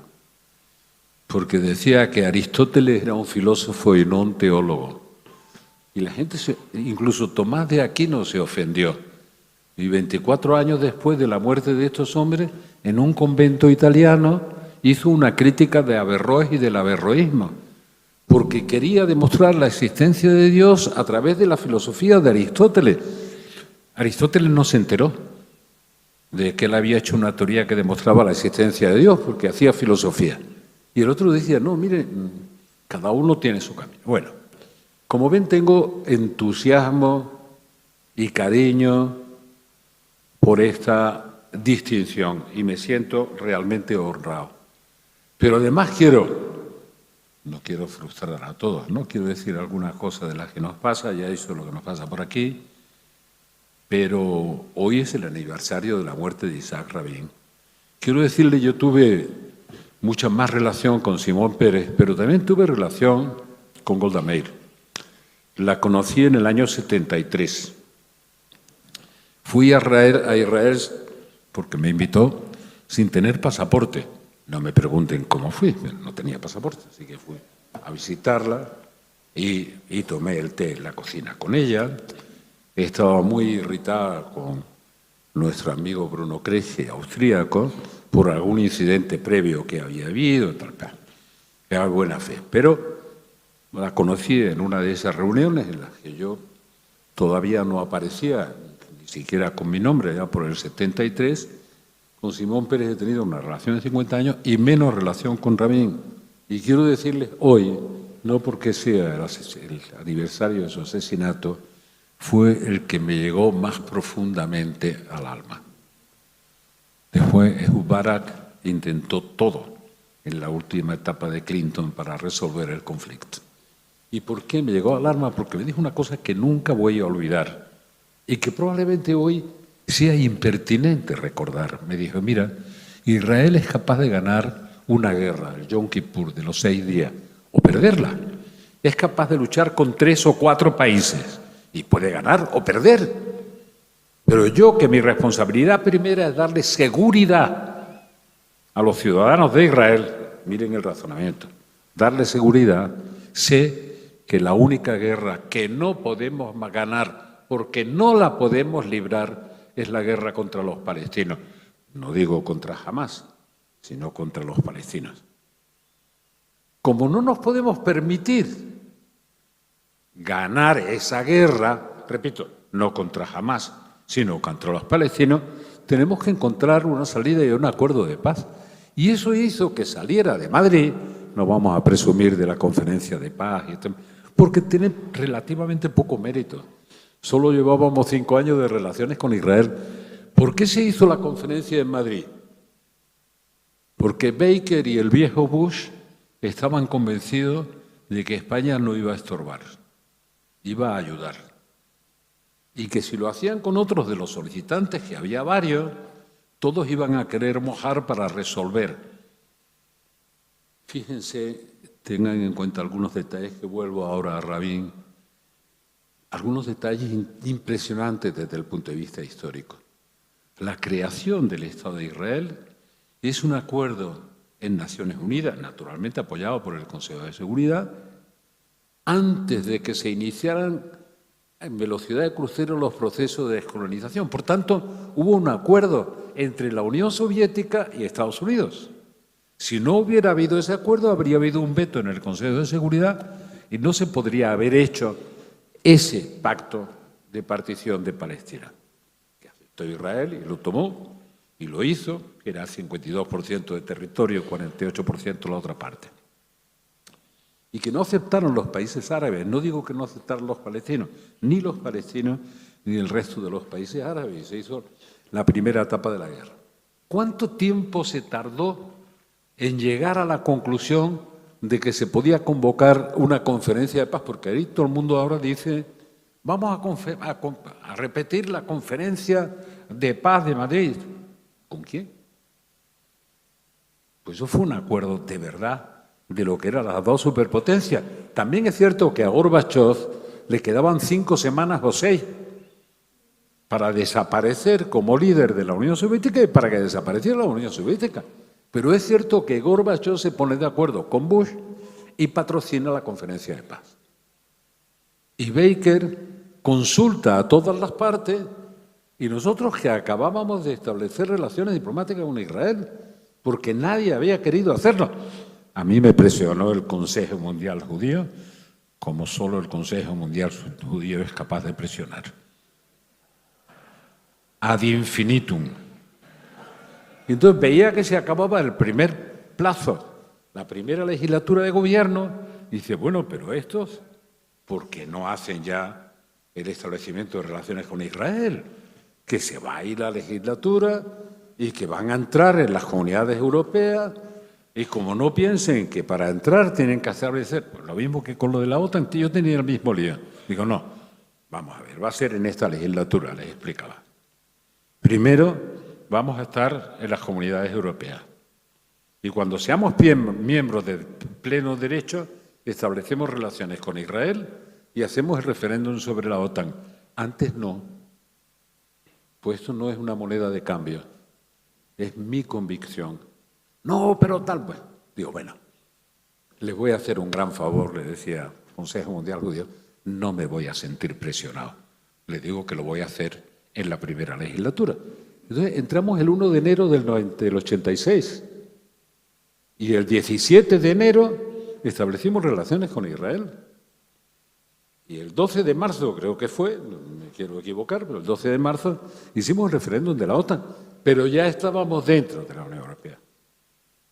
porque decía que Aristóteles era un filósofo y no un teólogo. Y la gente, incluso Tomás de Aquino se ofendió. Y 24 años después de la muerte de estos hombres, en un convento italiano, hizo una crítica de Averroes y del averroísmo, porque quería demostrar la existencia de Dios a través de la filosofía de Aristóteles. Aristóteles no se enteró de que él había hecho una teoría que demostraba la existencia de Dios, porque hacía filosofía. Y el otro decía, no, mire, cada uno tiene su camino. Bueno, como ven, tengo entusiasmo y cariño por esta distinción y me siento realmente honrado. Pero además no quiero frustrar a todos, ¿no? Quiero decir algunas cosas de las que nos pasa, ya eso es lo que nos pasa por aquí, pero hoy es el aniversario de la muerte de Isaac Rabin. Quiero decirle, yo tuve mucha más relación con Simón Pérez, pero también tuve relación con Golda Meir. La conocí en el año 73. Fui a Israel porque me invitó sin tener pasaporte. No me pregunten cómo fui, no tenía pasaporte, así que fui a visitarla y tomé el té en la cocina con ella. Estaba muy irritada con nuestro amigo Bruno Crece, austríaco, por algún incidente previo que había habido, era buena fe. Pero la conocí en una de esas reuniones en las que yo todavía no aparecía, ni siquiera con mi nombre, ya por el 73. Con Simón Pérez he tenido una relación de 50 años y menos relación con Rabin. Y quiero decirles hoy, no porque sea el aniversario de su asesinato, fue el que me llegó más profundamente al alma. Después, Ehud Barak intentó todo en la última etapa de Clinton para resolver el conflicto. ¿Y por qué me llegó al alma? Porque me dijo una cosa que nunca voy a olvidar y que probablemente hoy sea impertinente recordar. Me dijo, mira, Israel es capaz de ganar una guerra, el Yom Kippur, de los 6 días, o perderla. Es capaz de luchar con 3 o 4 países y puede ganar o perder. Pero yo, que mi responsabilidad primera es darle seguridad a los ciudadanos de Israel, miren el razonamiento, darle seguridad, sé que la única guerra que no podemos ganar, porque no la podemos librar, es la guerra contra los palestinos. No digo contra Hamás, sino contra los palestinos. Como no nos podemos permitir ganar esa guerra, repito, no contra Hamás, sino contra los palestinos, tenemos que encontrar una salida y un acuerdo de paz. Y eso hizo que saliera de Madrid, no vamos a presumir de la conferencia de paz, porque tiene relativamente poco mérito. Solo llevábamos 5 años de relaciones con Israel. ¿Por qué se hizo la conferencia en Madrid? Porque Baker y el viejo Bush estaban convencidos de que España no iba a estorbar, iba a ayudar. Y que si lo hacían con otros de los solicitantes, que había varios, Todos iban a querer mojar para resolver. Fíjense, tengan en cuenta algunos detalles que vuelvo ahora a Rabin, algunos detalles impresionantes desde el punto de vista histórico. La creación del Estado de Israel es un acuerdo en Naciones Unidas, naturalmente apoyado por el Consejo de Seguridad, antes de que se iniciaran en velocidad de crucero los procesos de descolonización. Por tanto, hubo un acuerdo entre la Unión Soviética y Estados Unidos. Si no hubiera habido ese acuerdo, habría habido un veto en el Consejo de Seguridad y no se podría haber hecho ese pacto de partición de Palestina, que aceptó Israel y lo tomó y lo hizo, que era 52% de territorio, 48% la otra parte. Y que no aceptaron los países árabes, no digo que no aceptaron los palestinos ni el resto de los países árabes, se hizo la primera etapa de la guerra. ¿Cuánto tiempo se tardó en llegar a la conclusión de que se podía convocar una conferencia de paz? Porque ahí todo el mundo ahora dice, vamos a repetir la conferencia de paz de Madrid. ¿Con quién? Pues eso fue un acuerdo de verdad de lo que eran las dos superpotencias. También es cierto que a Gorbachov le quedaban 5 semanas o 6 para desaparecer como líder de la Unión Soviética y para que desapareciera la Unión Soviética. Pero es cierto que Gorbachov se pone de acuerdo con Bush y patrocina la conferencia de paz. Y Baker consulta a todas las partes y nosotros que acabábamos de establecer relaciones diplomáticas con Israel, porque nadie había querido hacerlo. A mí me presionó el Consejo Mundial Judío, como solo el Consejo Mundial Judío es capaz de presionar. Ad infinitum. Y entonces veía que se acababa el primer plazo, la primera legislatura de gobierno, y dice, bueno, pero estos, ¿por qué no hacen ya el establecimiento de relaciones con Israel? Que se va a ir la legislatura y que van a entrar en las comunidades europeas, y como no piensen que para entrar tienen que establecer, pues lo mismo que con lo de la OTAN, yo tenía el mismo lío. Digo, no, vamos a ver, va a ser en esta legislatura, les explicaba. Primero, vamos a estar en las comunidades europeas. Y cuando seamos miembros de pleno derecho, establecemos relaciones con Israel y hacemos el referéndum sobre la OTAN. Antes no. Pues esto no es una moneda de cambio. Es mi convicción. No, pero tal, pues. Digo, bueno, les voy a hacer un gran favor, le decía el Consejo Mundial Judío, no me voy a sentir presionado. Le digo que lo voy a hacer en la primera legislatura. Entonces, entramos el 1 de enero del 86 y el 17 de enero establecimos relaciones con Israel. Y el 12 de marzo, creo que fue, no me quiero equivocar, pero el 12 de marzo hicimos el referéndum de la OTAN, pero ya estábamos dentro de la Unión Europea.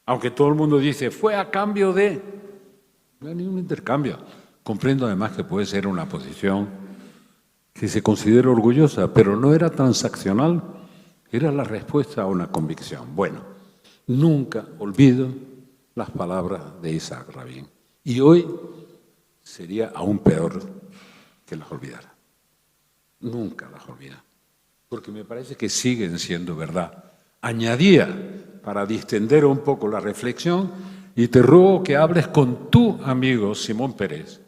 Aunque todo el mundo dice, fue a cambio de... No hay ningún intercambio. Comprendo además que puede ser una posición que se considera orgullosa, pero no era transaccional, era la respuesta a una convicción. Bueno, nunca olvido las palabras de Isaac Rabin. Y hoy sería aún peor que las olvidara. Nunca las olvida. Porque me parece que siguen siendo verdad. Añadía, para distender un poco la reflexión, y te ruego que hables con tu amigo Simón Peres,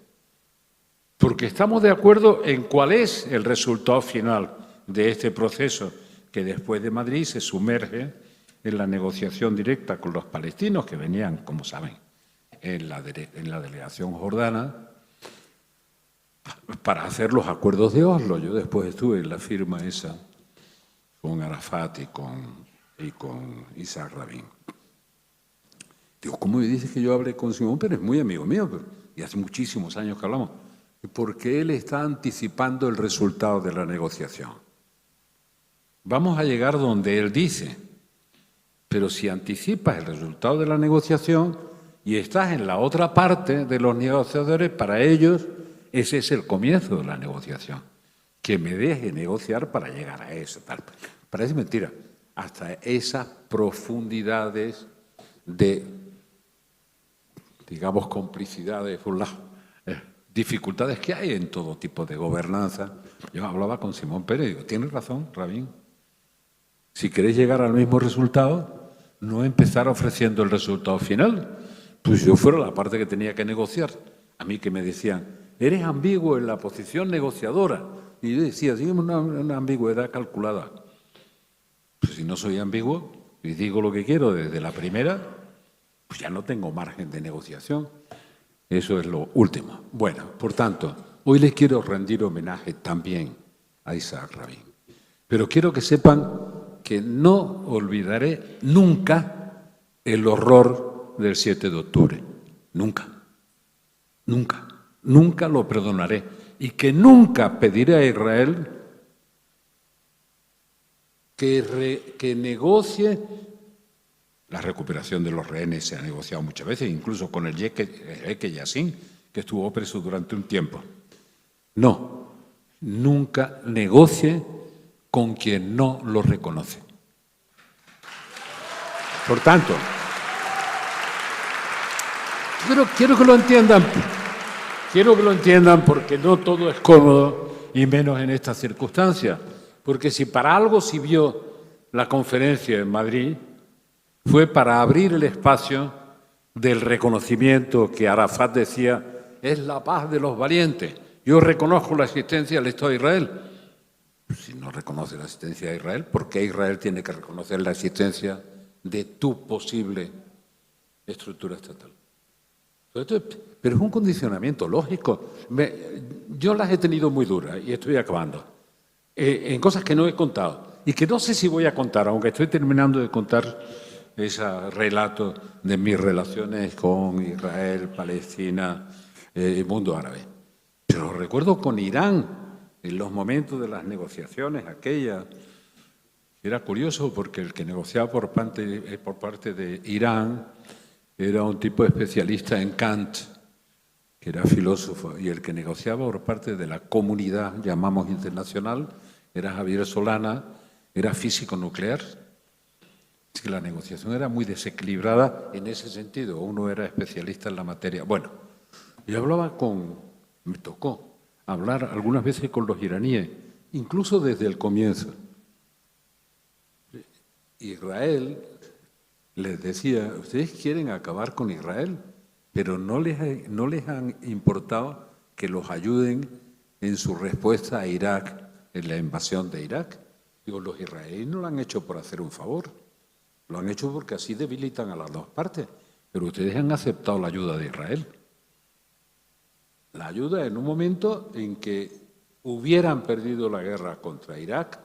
porque estamos de acuerdo en cuál es el resultado final de este proceso que después de Madrid se sumerge en la negociación directa con los palestinos que venían, como saben, en la delegación jordana para hacer los acuerdos de Oslo. Yo después estuve en la firma esa con Arafat y con Isaac Rabin. Digo, ¿cómo me dices que yo hablé con Simón Peres? Muy amigo mío, y hace muchísimos años que hablamos. Porque él está anticipando el resultado de la negociación. Vamos a llegar donde él dice, pero si anticipas el resultado de la negociación y estás en la otra parte de los negociadores, para ellos ese es el comienzo de la negociación. Que me deje negociar para llegar a eso. Tal. Parece mentira. Hasta esas profundidades de, digamos, complicidades por las dificultades que hay en todo tipo de gobernanza. Yo hablaba con Simón Pérez y digo, tienes razón, Rabin. Si queréis llegar al mismo resultado, no empezar ofreciendo el resultado final. Pues yo fuera la parte que tenía que negociar. A mí que me decían, eres ambiguo en la posición negociadora. Y yo decía, sí, una ambigüedad calculada. Pues si no soy ambiguo y digo lo que quiero desde la primera, pues ya no tengo margen de negociación. Eso es lo último. Bueno, por tanto, hoy les quiero rendir homenaje también a Isaac Rabin. Pero quiero que sepan que no olvidaré nunca el horror del 7 de octubre. Nunca. Nunca. Nunca lo perdonaré. Y que nunca pediré a Israel que negocie la recuperación de los rehenes. Se ha negociado muchas veces, incluso con el jeque Yassin, que estuvo preso durante un tiempo. No, nunca negocie con quien no lo reconoce. Por tanto, quiero que lo entiendan. Quiero que lo entiendan porque no todo es cómodo y menos en estas circunstancias. Porque si para algo sirvió la conferencia en Madrid, fue para abrir el espacio del reconocimiento que Arafat decía, es la paz de los valientes. Yo reconozco la existencia del Estado de Israel. Si no reconoce la existencia de Israel, ¿por qué Israel tiene que reconocer la existencia de tu posible estructura estatal? Pero es un condicionamiento lógico. Yo las he tenido muy duras y estoy acabando. En cosas que no he contado y que no sé si voy a contar, aunque estoy terminando de contar ese relato de mis relaciones con Israel, Palestina, el mundo árabe. Pero recuerdo con Irán, en los momentos de las negociaciones, aquella. Era curioso porque el que negociaba por parte de Irán era un tipo especialista en Kant, que era filósofo, y el que negociaba por parte de la comunidad, llamamos internacional, era Javier Solana, era físico nuclear. Así que la negociación era muy desequilibrada en ese sentido. Uno era especialista en la materia. Bueno, yo me tocó hablar algunas veces con los iraníes, incluso desde el comienzo. Israel les decía, ustedes quieren acabar con Israel, pero no les han importado que los ayuden en su respuesta a Irak, en la invasión de Irak. Digo, los israelíes no lo han hecho por hacer un favor, lo han hecho porque así debilitan a las dos partes, pero ustedes han aceptado la ayuda de Israel. La ayuda en un momento en que hubieran perdido la guerra contra Irak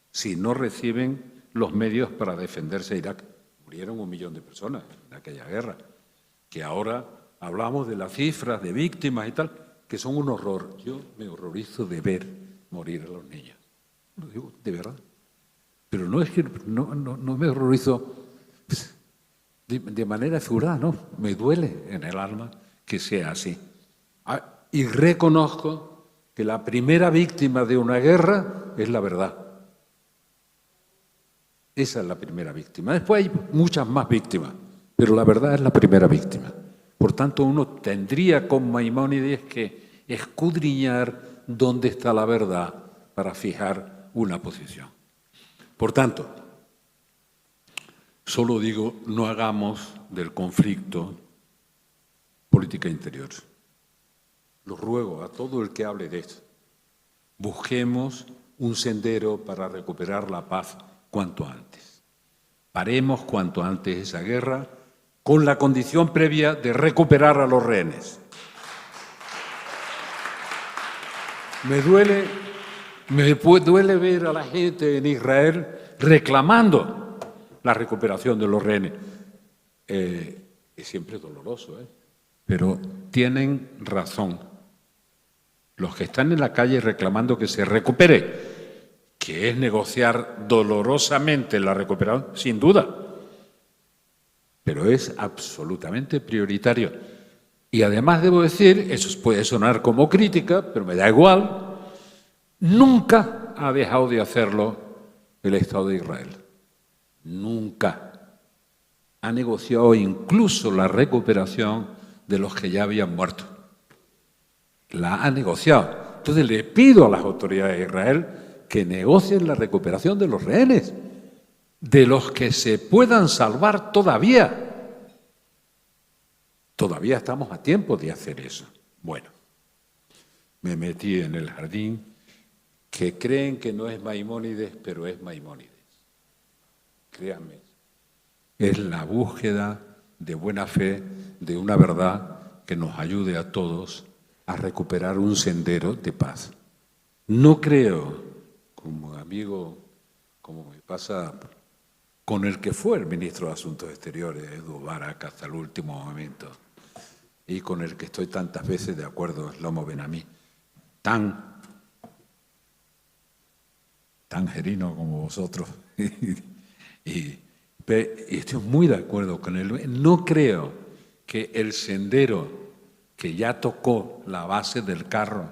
si no reciben los medios para defenderse de Irak. Murieron 1 millón de personas en aquella guerra, que ahora hablamos de las cifras de víctimas y tal, que son un horror. Yo me horrorizo de ver morir a los niños. Lo digo de verdad. Pero no es que no me horrorizo de manera figurada, no. Me duele en el alma que sea así. Y reconozco que la primera víctima de una guerra es la verdad. Esa es la primera víctima. Después hay muchas más víctimas, pero la verdad es la primera víctima. Por tanto, uno tendría con Maimónides que escudriñar dónde está la verdad para fijar una posición. Por tanto, solo digo, no hagamos del conflicto política interior. Lo ruego a todo el que hable de esto. Busquemos un sendero para recuperar la paz cuanto antes. Paremos cuanto antes esa guerra con la condición previa de recuperar a los rehenes. Me duele ver a la gente en Israel reclamando la recuperación de los rehenes. Es siempre doloroso, pero tienen razón. Los que están en la calle reclamando que se recupere, que es negociar dolorosamente la recuperación, sin duda, pero es absolutamente prioritario. Y además debo decir, eso puede sonar como crítica, pero me da igual, nunca ha dejado de hacerlo el Estado de Israel. Nunca. Ha negociado incluso la recuperación de los que ya habían muerto. La ha negociado. Entonces le pido a las autoridades de Israel que negocien la recuperación de los rehenes. de los que se puedan salvar todavía. Todavía estamos a tiempo de hacer eso. Bueno, me metí en el jardín que creen que no es Maimónides, pero es Maimónides. Créanme, es la búsqueda de buena fe, de una verdad que nos ayude a todos a recuperar un sendero de paz. No creo, como amigo, como me pasa con el que fue el ministro de Asuntos Exteriores, Edu Barak, hasta el último momento, y con el que estoy tantas veces de acuerdo, Shlomo Ben-Ami, tan tangerino como vosotros, y estoy muy de acuerdo con él. No creo que el sendero que ya tocó la base del carro,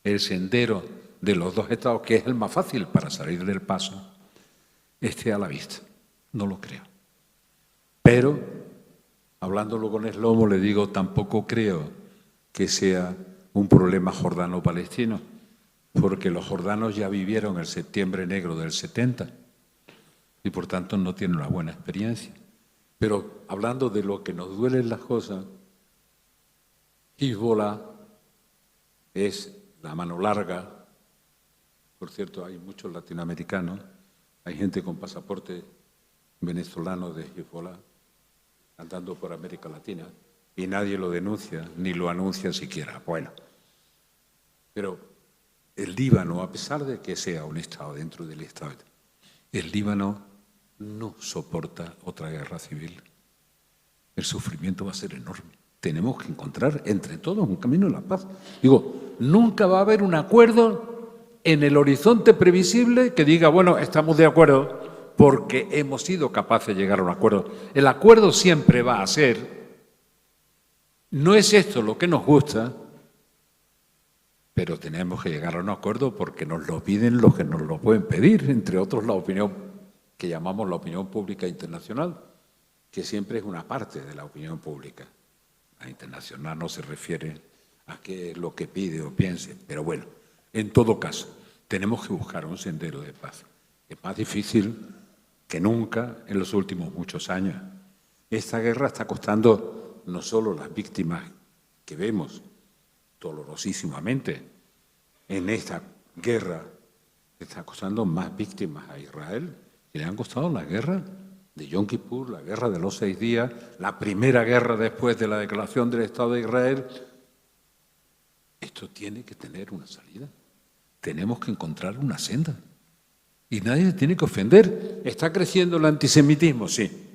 el sendero de los dos estados, que es el más fácil para salir del paso, esté a la vista. No lo creo. Pero, hablándolo con Shlomo, le digo, tampoco creo que sea un problema jordano-palestino, porque los jordanos ya vivieron el septiembre negro del 70 y por tanto no tienen una buena experiencia. Pero hablando de lo que nos duelen las cosas, Hezbollah es la mano larga. Por cierto, hay muchos latinoamericanos, hay gente con pasaporte venezolano de Hezbollah andando por América Latina y nadie lo denuncia, ni lo anuncia siquiera. Bueno, pero el Líbano, a pesar de que sea un Estado dentro del Estado, el Líbano no soporta otra guerra civil. El sufrimiento va a ser enorme. Tenemos que encontrar entre todos un camino a la paz. Digo, nunca va a haber un acuerdo en el horizonte previsible que diga, bueno, estamos de acuerdo porque hemos sido capaces de llegar a un acuerdo. El acuerdo siempre va a ser, no es esto lo que nos gusta, pero tenemos que llegar a un acuerdo porque nos lo piden los que nos lo pueden pedir, entre otros la opinión que llamamos la opinión pública internacional, que siempre es una parte de la opinión pública. La internacional no se refiere a qué es lo que pide o piense, pero bueno, en todo caso, tenemos que buscar un sendero de paz. Es más difícil que nunca en los últimos muchos años. Esta guerra está costando no solo las víctimas que vemos dolorosísimamente, en esta guerra está costando más víctimas a Israel que le han costado la guerra de Yom Kippur, la guerra de los 6 días, la primera guerra después de la declaración del Estado de Israel. Esto tiene que tener una salida. Tenemos que encontrar una senda. Y nadie se tiene que ofender. ¿Está creciendo el antisemitismo? Sí.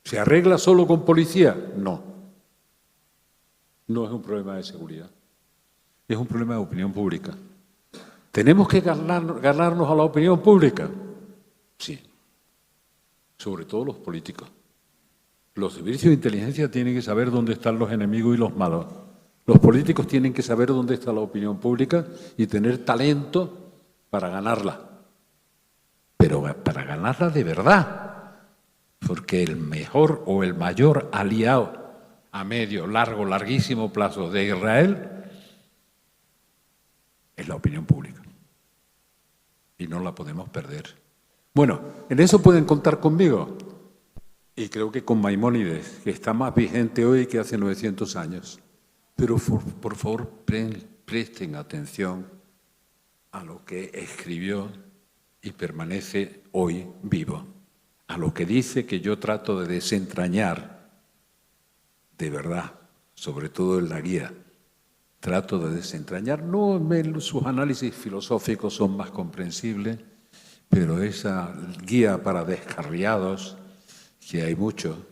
¿Se arregla solo con policía? No. No es un problema de seguridad. Es un problema de opinión pública. ¿Tenemos que ganarnos a la opinión pública? Sí. Sobre todo los políticos. Los servicios de inteligencia tienen que saber dónde están los enemigos y los malos. Los políticos tienen que saber dónde está la opinión pública y tener talento para ganarla. Pero para ganarla de verdad. Porque el mejor o el mayor aliado a medio, largo, larguísimo plazo de Israel es la opinión pública. Y no la podemos perder. Bueno, en eso pueden contar conmigo. Y creo que con Maimónides, que está más vigente hoy que hace 900 años. Pero por favor, presten atención a lo que escribió y permanece hoy vivo. A lo que dice que yo trato de desentrañar de verdad, sobre todo en la guía. Trato de desentrañar, no sus análisis filosóficos son más comprensibles, pero esa guía para descarriados, que hay mucho,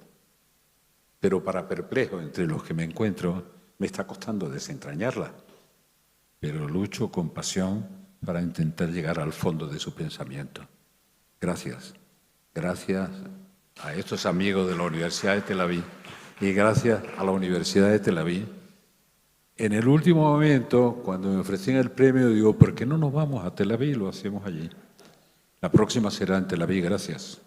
pero para perplejos entre los que me encuentro, me está costando desentrañarla. Pero lucho con pasión para intentar llegar al fondo de su pensamiento. Gracias. Gracias a estos amigos de la Universidad de Tel Aviv y gracias a la Universidad de Tel Aviv. En el último momento, cuando me ofrecían el premio, digo, ¿por qué no nos vamos a Tel Aviv y lo hacemos allí? La próxima será en Tel Aviv. Gracias.